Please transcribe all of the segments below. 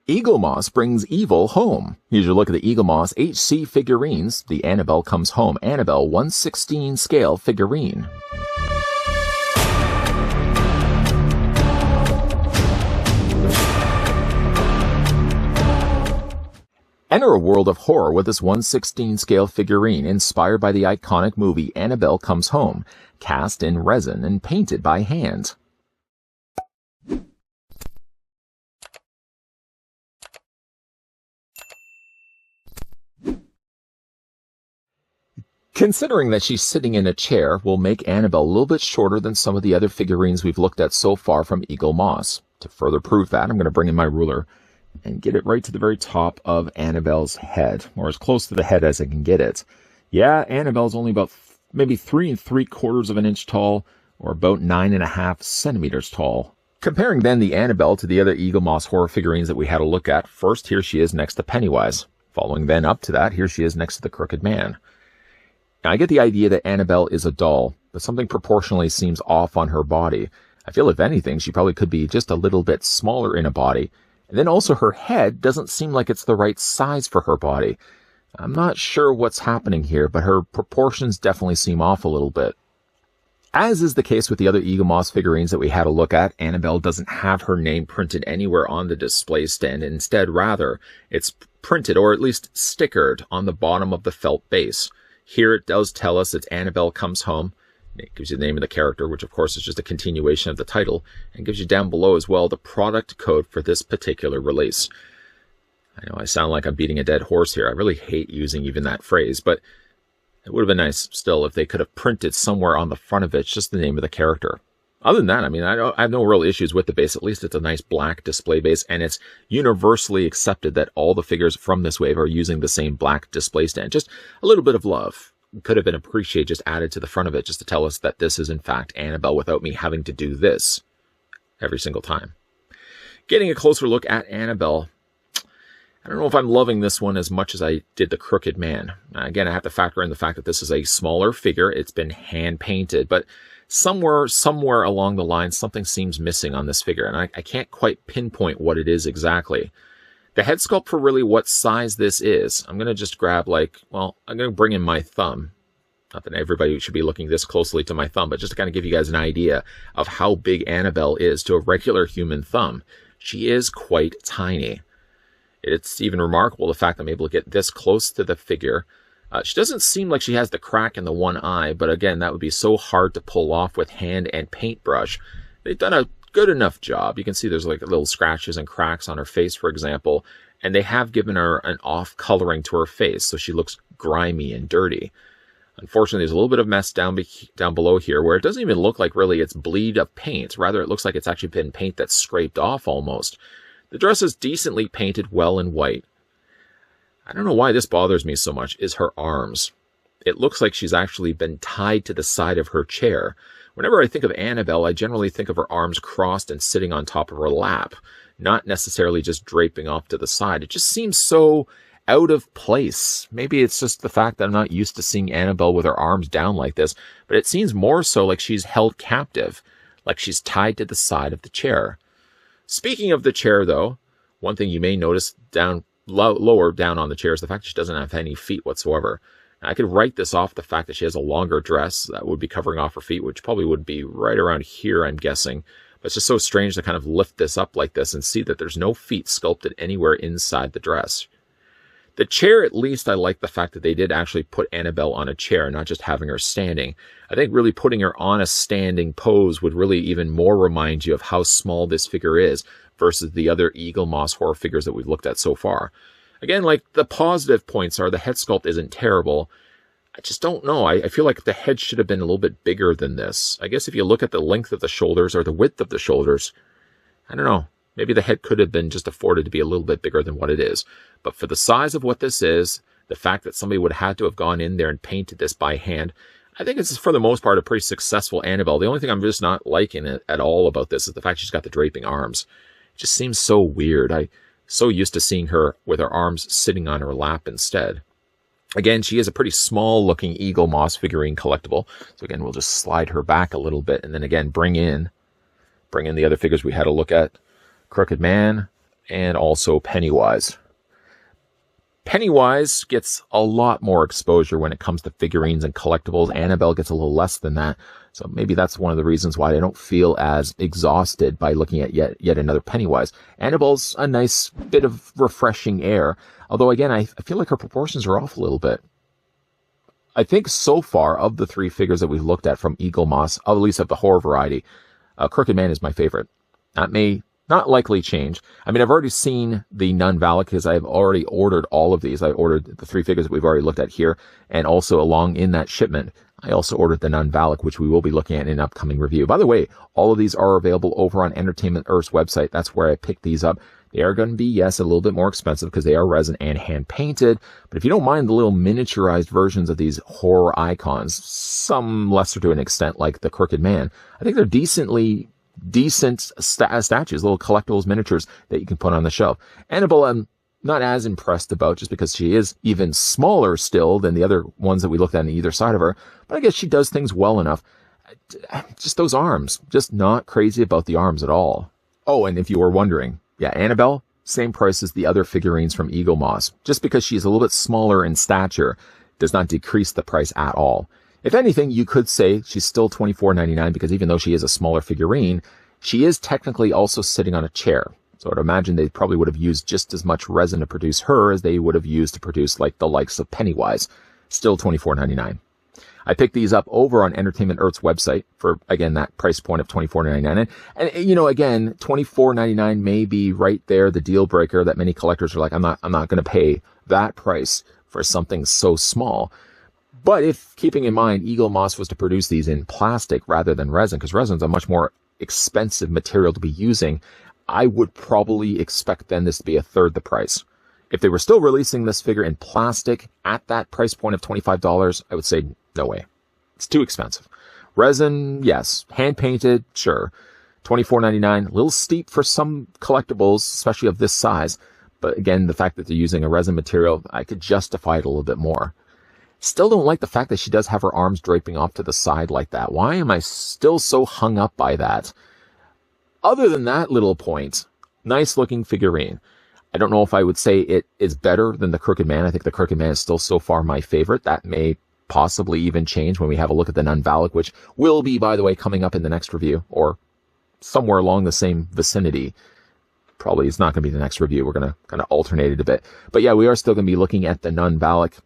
Eaglemoss brings evil home. Here's your look at the Eaglemoss HC figurines. The Annabelle Comes Home Annabelle 1/16 scale figurine. Enter a world of horror with this 1/16 scale figurine inspired by the iconic movie Annabelle Comes Home, cast in resin and painted by hand. Considering that she's sitting in a chair will make Annabelle a little bit shorter than some of the other figurines we've looked at so far from Eaglemoss. To further prove that, I'm going to bring in my ruler and get it right to the very top of Annabelle's head, or as close to the head as I can get it. Yeah, Annabelle's only about maybe 3 3/4 of an inch tall, or about 9.5 centimeters tall. Comparing then the Annabelle to the other Eaglemoss horror figurines that we had a look at, first here she is next to Pennywise. Following then up to that, here she is next to the Crooked Man. Now, I get the idea that Annabelle is a doll, but something proportionally seems off on her body. I feel if anything, she probably could be just a little bit smaller in a body. And then also her head doesn't seem like it's the right size for her body. I'm not sure what's happening here, but her proportions definitely seem off a little bit. As is the case with the other Eaglemoss figurines that we had a look at, Annabelle doesn't have her name printed anywhere on the display stand. Instead, rather, it's printed, or at least stickered, on the bottom of the felt base. Here it does tell us it's Annabelle Comes Home. It gives you the name of the character, which of course is just a continuation of the title, and gives you down below as well the product code for this particular release. I know I sound like I'm beating a dead horse here. I really hate using even that phrase, but it would have been nice still if they could have printed somewhere on the front of it just the name of the character. Other than that, I mean, I have no real issues with the base. At least it's a nice black display base, and it's universally accepted that all the figures from this wave are using the same black display stand. Just a little bit of love could have been appreciated, just added to the front of it, just to tell us that this is in fact Annabelle without me having to do this every single time. Getting a closer look at Annabelle, I don't know if I'm loving this one as much as I did the Crooked Man. Again, I have to factor in the fact that this is a smaller figure. It's been hand painted, but somewhere along the line, something seems missing on this figure, and I can't quite pinpoint what it is exactly. The head sculpt for really what size this is, I'm going to just grab I'm going to bring in my thumb. Not that everybody should be looking this closely to my thumb, but just to kind of give you guys an idea of how big Annabelle is to a regular human thumb. She is quite tiny. It's even remarkable the fact that I'm able to get this close to the figure. She doesn't seem like she has the crack in the one eye, but again, that would be so hard to pull off with hand and paintbrush. They've done a good enough job. You can see there's like little scratches and cracks on her face, for example, and they have given her an off coloring to her face, so she looks grimy and dirty. Unfortunately, there's a little bit of mess down below here where it doesn't even look like really it's bleed of paint. Rather, it looks like it's actually been paint that's scraped off almost. The dress is decently painted well in white. I don't know why this bothers me so much, is her arms. It looks like she's actually been tied to the side of her chair. Whenever I think of Annabelle, I generally think of her arms crossed and sitting on top of her lap, not necessarily just draping off to the side. It just seems so out of place. Maybe it's just the fact that I'm not used to seeing Annabelle with her arms down like this, but it seems more so like she's held captive, like she's tied to the side of the chair. Speaking of the chair, though, one thing you may notice lower down on the chair is the fact that she doesn't have any feet whatsoever. Now, I could write this off the fact that she has a longer dress that would be covering off her feet, which probably would be right around here, I'm guessing. But it's just so strange to kind of lift this up like this and see that there's no feet sculpted anywhere inside the dress. The chair, at least, I like the fact that they did actually put Annabelle on a chair, not just having her standing. I think really putting her on a standing pose would really even more remind you of how small this figure is versus the other Eaglemoss horror figures that we've looked at so far. Again, like, the positive points are the head sculpt isn't terrible. I just don't know. I feel like the head should have been a little bit bigger than this. I guess if you look at the length of the shoulders or the width of the shoulders, I don't know. Maybe the head could have been just afforded to be a little bit bigger than what it is. But for the size of what this is, the fact that somebody would have had to have gone in there and painted this by hand, I think it's, for the most part, a pretty successful Annabelle. The only thing I'm just not liking at all about this is the fact she's got the draping arms. It just seems so weird. I'm so used to seeing her with her arms sitting on her lap instead. Again, she is a pretty small-looking Eaglemoss figurine collectible. So again, we'll just slide her back a little bit, and then again, bring in the other figures we had a look at. Crooked Man, and also Pennywise. Pennywise gets a lot more exposure when it comes to figurines and collectibles. Annabelle gets a little less than that. So maybe that's one of the reasons why I don't feel as exhausted by looking at yet another Pennywise. Annabelle's a nice bit of refreshing air. Although, again, I feel like her proportions are off a little bit. I think so far, of the three figures that we've looked at from Eaglemoss, at least of the horror variety, Crooked Man is my favorite. That may not likely change. I mean, I've already seen the Nun Valak because I've already ordered all of these. I ordered the three figures that we've already looked at here, and also along in that shipment, I also ordered the Nun Valak, which we will be looking at in an upcoming review. By the way, all of these are available over on Entertainment Earth's website. That's where I picked these up. They are going to be, yes, a little bit more expensive because they are resin and hand painted. But if you don't mind the little miniaturized versions of these horror icons, some lesser to an extent like the Crooked Man, I think they're decent statues, little collectibles, miniatures that you can put on the shelf. Annabelle, I'm not as impressed about just because she is even smaller still than the other ones that we looked at on either side of her. But I guess she does things well enough. Just those arms, just not crazy about the arms at all. Oh, and if you were wondering, yeah, Annabelle, same price as the other figurines from Eaglemoss. Just because she's a little bit smaller in stature does not decrease the price at all. If anything, you could say she's still $24.99 because even though she is a smaller figurine, she is technically also sitting on a chair. So I'd imagine they probably would have used just as much resin to produce her as they would have used to produce like the likes of Pennywise. Still $24.99. I picked these up over on Entertainment Earth's website for, again, that price point of $24.99. And you know, again, $24.99 may be right there, the deal breaker that many collectors are like, I'm not going to pay that price for something so small. But if, keeping in mind, Eaglemoss was to produce these in plastic rather than resin, because resin's a much more expensive material to be using, I would probably expect then this to be a third the price. If they were still releasing this figure in plastic at that price point of $25, I would say, no way. It's too expensive. Resin, yes. Hand painted, sure. $24.99, a little steep for some collectibles, especially of this size. But again, the fact that they're using a resin material, I could justify it a little bit more. Still don't like the fact that she does have her arms draping off to the side like that. Why am I still so hung up by that? Other than that little point, nice looking figurine. I don't know if I would say it is better than the Crooked Man. I think the Crooked Man is still so far my favorite. That may possibly even change when we have a look at the Nun Valak, which will be, by the way, coming up in the next review, or somewhere along the same vicinity. Probably it's not going to be the next review. We're going to kind of alternate it a bit. But yeah, we are still going to be looking at the Nun Valak.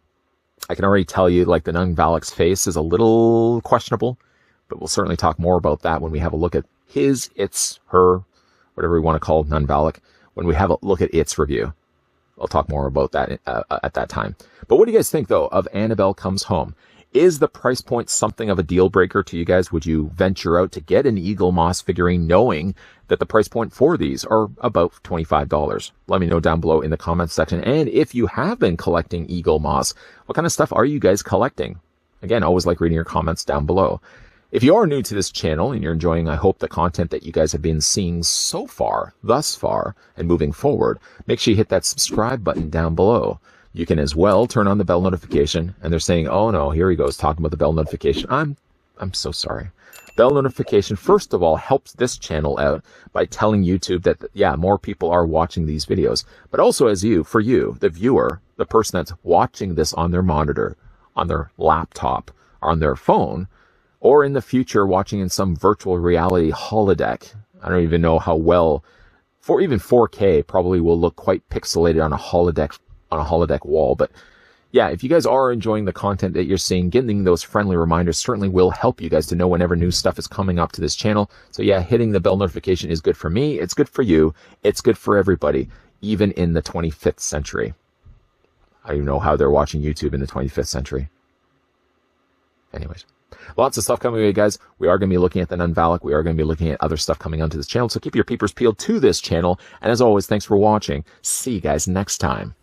I can already tell you, like, the Nun Valak's face is a little questionable, but we'll certainly talk more about that when we have a look at his, its, her, whatever we want to call Nun Valak, when we have a look at its review. I'll talk more about that at that time. But what do you guys think, though, of Annabelle Comes Home? Is the price point something of a deal breaker to you guys? Would you venture out to get an Eaglemoss figurine knowing that the price point for these are about $25? Let me know down below in the comments section. And if you have been collecting Eaglemoss, what kind of stuff are you guys collecting? Again, always like reading your comments down below. If you are new to this channel and you're enjoying, I hope, the content that you guys have been seeing so far, thus far, and moving forward, make sure you hit that subscribe button down below. You can as well turn on the bell notification, and they're saying, oh no, here he goes talking about the bell notification. I'm so sorry. Bell notification, first of all, helps this channel out by telling YouTube that, yeah, more people are watching these videos. But also for you, the viewer, the person that's watching this on their monitor, on their laptop, or on their phone, or in the future watching in some virtual reality holodeck. I don't even know how well, for even 4K probably will look quite pixelated on a holodeck wall. But yeah, if you guys are enjoying the content that you're seeing, getting those friendly reminders certainly will help you guys to know whenever new stuff is coming up to this channel. So yeah, hitting the bell notification is good for me. It's good for you. It's good for everybody, even in the 25th century. I don't even know how they're watching YouTube in the 25th century. Anyways. Lots of stuff coming your way, guys. We are going to be looking at the Nun Valak. We are going to be looking at other stuff coming onto this channel. So keep your peepers peeled to this channel. And as always, thanks for watching. See you guys next time.